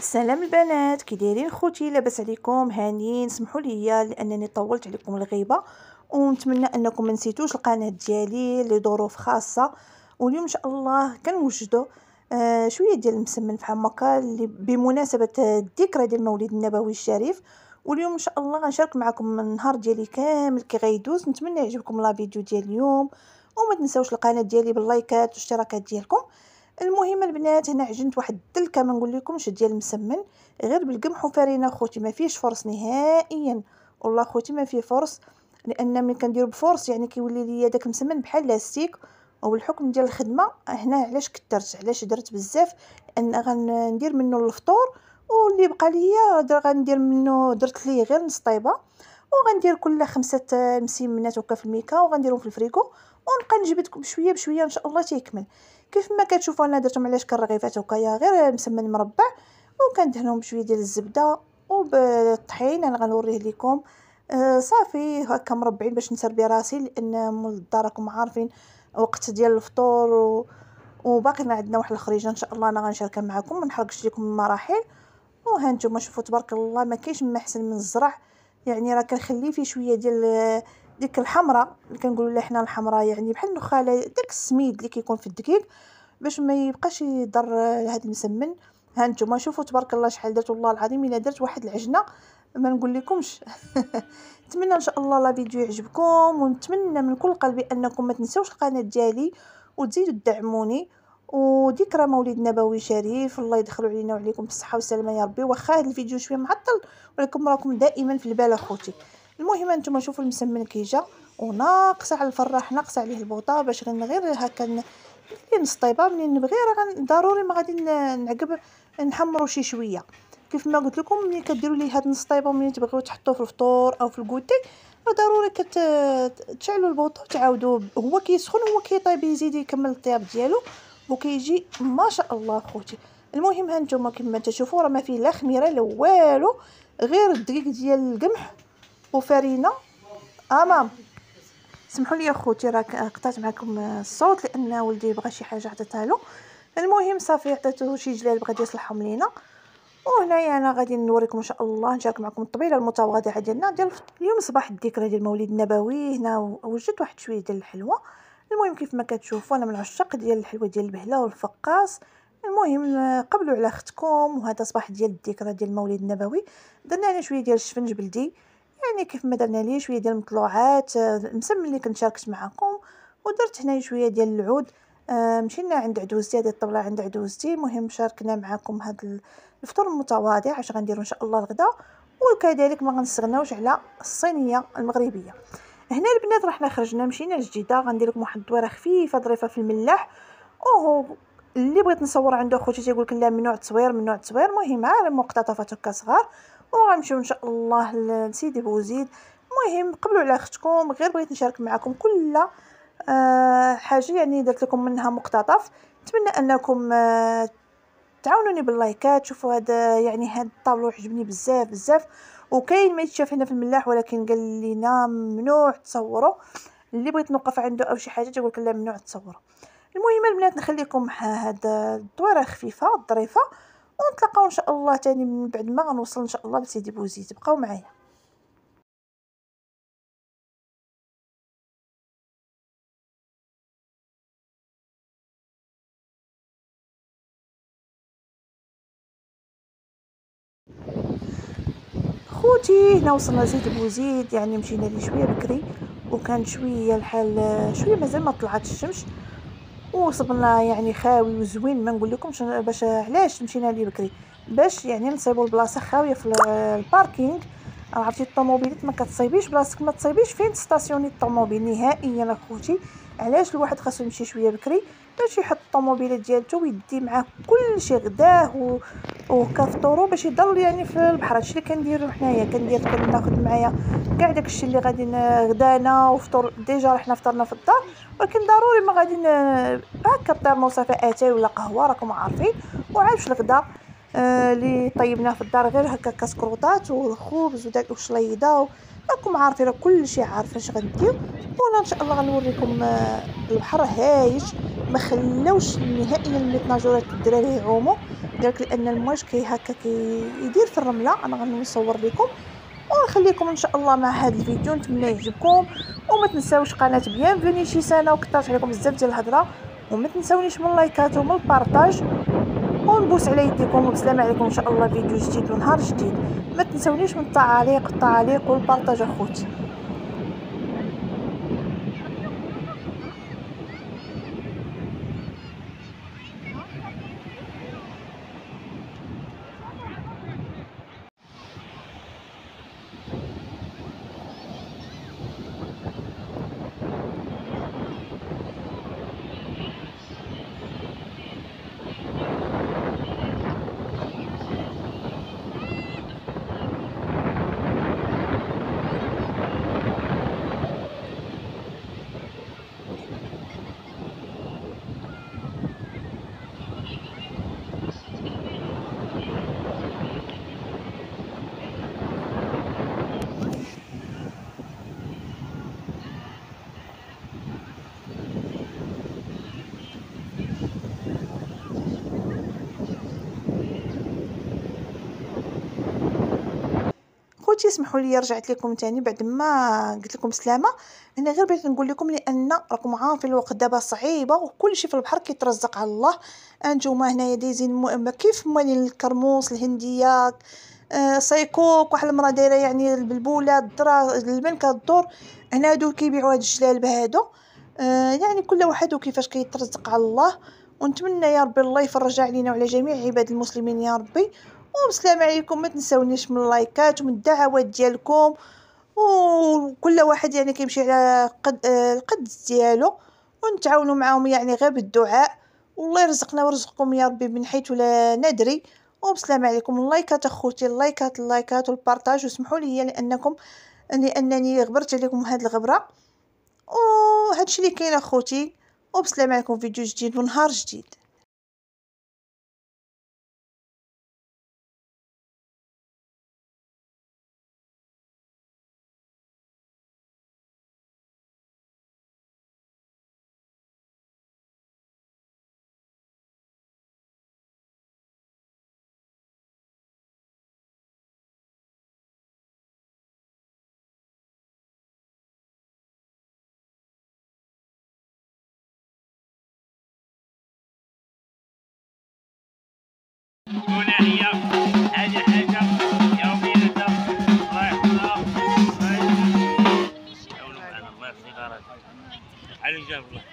سلام البنات، كي دايرين خوتي؟ لاباس عليكم؟ هانيين؟ سمحوا لي لانني طولت عليكم الغيبه، ونتمنى انكم ما نسيتوش القناه ديالي لظروف خاصه. واليوم ان شاء الله كنوجدوا شويه ديال المسمن في حماكه اللي بمناسبه الذكرى ديال المولد النبوي الشريف. واليوم ان شاء الله غنشارك معكم النهار ديالي كامل كي غيدوز. نتمنى يعجبكم لا فيديو ديال اليوم، وما تنساوش القناه ديالي باللايكات والاشتراكات ديالكم. المهم البنات، هنا عجنت واحد الدلكه ما نقول لكمش ديال المسمن، غير بالقمح وفرينه خوتي، ما فيهش فرص نهائيا. والله خوتي ما فيه فرص، لان ملي كنديرو بفرص يعني كيولي ليا داك المسمن بحال لاستيك. وبالحكم ديال الخدمه هنا علاش كثرت، علاش درت بزاف، لان غندير منه الفطور، واللي بقى ليا غندير منه، درت ليه غير نص طيبه، وغندير كل 5 مسيمنات هكا في الميكا وغنديرهم في الفريكو، ونبقى نجبد بشويه بشويه ان شاء الله تيكمل. كيف ما كتشوفوا انا درتهم علاش كالرغيفات هكايا غير مسمن مربع، وكندهنهم بشويه ديال الزبده وبالطحين. انا غنوريه لكم صافي هكا مربعين باش نسربي راسي، لان مول الدار راكم عارفين وقت ديال الفطور وباقي عندنا واحد الخريجه ان شاء الله انا غنشاركها معكم، ما نحرقش لكم المراحل. وها نتوما شوفوا تبارك الله، ما كاينش ما احسن من الزرع. يعني راه كنخلي فيه شويه ديال ديك الحمراء اللي كنقولوا لها حنا الحمراء، يعني بحال النخاله داك السميد اللي كيكون في الدقيق، باش ما يبقاش يضر هذا المسمن. ها نتوما شوفوا تبارك الله شحال درت، والله العظيم الا درت واحد العجنه ما نقول لكمش. نتمنى ان شاء الله لا فيديو يعجبكم، ونتمنى من كل قلبي انكم ما تنساوش القناه ديالي وتزيدوا تدعموني. وذكرى مولد نبوي شريف، الله يدخلوا علينا وعليكم بالصحه والسلامه يا ربي. واخا هذا الفيديو شويه معطل، ولكم راكم دائما في البال اخوتي. المهم انتم شوفوا المسمن كيجا، وناقصه على الفراح، ناقصه عليه البوطه باش غير هكا نص طيبه. منين نبغي راه ضروري ما غادي نعقب نحمروا شي شويه. كيف ما قلت لكم، ملي كديروا ليه هاد نص طيبه وملي تبغيو تحطوه في الفطور او في الكوتي، ضروري تشعلوا البوطه وتعاودوا هو كيسخن هو كيطيب يزيد يكمل الطياب ديالو، وكيجي ما شاء الله خوتي. المهم ها نتوما كما تشوفوا راه ما فيه لا خميره لا والو، غير الدقيق ديال القمح وفرينه. مام سمحوا لي اخوتي، راه قطعت معكم الصوت لان ولدي بغى شي حاجه عطيتها له. المهم صافي عطيته شي جلال بغى يصلحهم لينا. وهنايا انا غادي نوريكم ان شاء الله، نشارك معكم الطبيله المتواضعه ديالنا ديال اليوم صباح الذكرى ديال المولد النبوي. هنا وجدت واحد شويه ديال الحلوه. المهم كيف ما كتشوفوا انا من عشاق ديال الحلوه ديال البهله والفقاص. المهم قبلوا على اختكم، وهذا صباح ديال الذكرى ديال المولد النبوي. درنا عليه شويه ديال الشفنج بلدي، يعني كيف ما درنا ليه شويه ديال المطلوعات المسمن اللي كنت شاركت معكم. ودرت هنا شويه ديال العود. مشينا عند عدوزتي، هذه الطبله عند عدوزتي. المهم شاركنا معكم هذا الفطور المتواضع اش غنديروا ان شاء الله الغداء. وكذلك ما غنستغناوش على الصينيه المغربيه. هنا البنات راه حنا خرجنا مشينا لجديده، غندير لكم واحد الدويره خفيفه ظريفه في الملاح. اوه اللي بغيت نصور عنده اخوتي تيقول لك لا ممنوع التصوير ممنوع التصوير. المهم عا مقتطفات هكا صغار، وغنمشيو ان شاء الله لسيدي بوزيد. المهم قبلوا على اختكم، غير بغيت نشارك معكم كل حاجه يعني درت لكم منها مقتطف. نتمنى انكم تعاونوني باللايكات. شوفوا هذا يعني هذا الطابلو عجبني بزاف بزاف، وكاين ما يتشاف هنا في الملاح ولكن قال لينا ممنوع تصوروا. اللي بغيت نوقف عنده او شي حاجه تقول لك لا ممنوع تصوروا. المهم البنات نخليكم هذا الدويره خفيفه ظريفه، ونتلاقاو ان شاء الله تاني من بعد ما غنوصل ان شاء الله لسيدي بوزيد. بقاو معايا. خوتي هنا وصلنا لسيدي بوزيد، يعني مشينا ليه شويه بكري، وكان شويه الحال شويه مازال ما طلعت الشمس، وصبنا يعني خاوي وزوين. ما نقول لكمش باش علاش مشينا ليه بكري، باش يعني نصيبوا البلاصه خاويه في الباركينغ. عرفتي الطوموبيلات ما كتصيبيش بلاصتك، ما تصيبيش فين تستاسيوني الطوموبيل نهائيا اخوتي. علاش الواحد خاصو يمشي شويه بكري باش يحط الطوموبيلات ديالته ويدي معاه كل شيء غداه وكافطورو باش يضل يعني في البحر. هادشي اللي كنديرو حنايا، كناخذ معايا كاع داكشي اللي غادي غدانا وفطور. ديجا حنا فطرنا في الدار، ولكن ضروري ما غادي هكا الترموسه فيها اتاي ولا قهوه راكم عارفين. وعاد في الغدا اللي طيبناه في الدار غير هكا كسكروطات والخبز وداك وشليضه راكم عارفين، راه كلشي عارفين اش غندير. وانا ان شاء الله غنوريكم البحر هايش ما خلاوش نهائيا الميتناجورات الدراري يعوموا، داك لان المواج هكا كيدير في الرمله. انا غنصور لكم ونخليكم ان شاء الله مع هذا الفيديو، نتمنى يعجبكم. وما تنساوش قناه بيانفوني شي سنه، وكثرت عليكم بزاف ديال الهضره، وما تنساونيش من اللايكات ومن البارطاج، ونبوس على يديكم. وبسلام عليكم ان شاء الله فيديو جديد ونهار جديد. ما تنساونيش من التعاليق والبارطاج اخوتي. خوتي اسمحوا لي رجعت لكم تاني بعد ما قلت لكم سلامه. انا غير بغيت نقول لكم لان راكم عارفين الوقت دابا صعيبه وكل شيء في البحر كيترزق على الله. انتوما هنايا دايزين كيف موالين الكرموس الهنديه، صيكوك، واحد المراه دايره يعني البلبوله الذره المنكه الدور. هنا هادو كيبيعوا هاد الجلالب هادو. يعني كل واحد وكيفاش كيترزق على الله. ونتمنى يا ربي الله يفرج علينا وعلى جميع عباد المسلمين يا ربي. وبسلام عليكم. ما تنساونيش من اللايكات ومن الدعوات ديالكم، وكل واحد يعني كيمشي على القد ديالو، ونتعاونوا معاهم يعني غير بالدعاء. والله يرزقنا ويرزقكم يا ربي من حيث لا ندري. وبسلام عليكم. اللايكات اخوتي، اللايكات والبارطاج. واسمحوا لي لانني غبرت عليكم هذه الغبره. وهادشي اللي كاين اخوتي. وبسلام عليكم فيديو جديد ونهار جديد. هنا هي هذه حاجة يومية الله يحفظها. الله يحفظها. الله يحفظها. على جنب الله.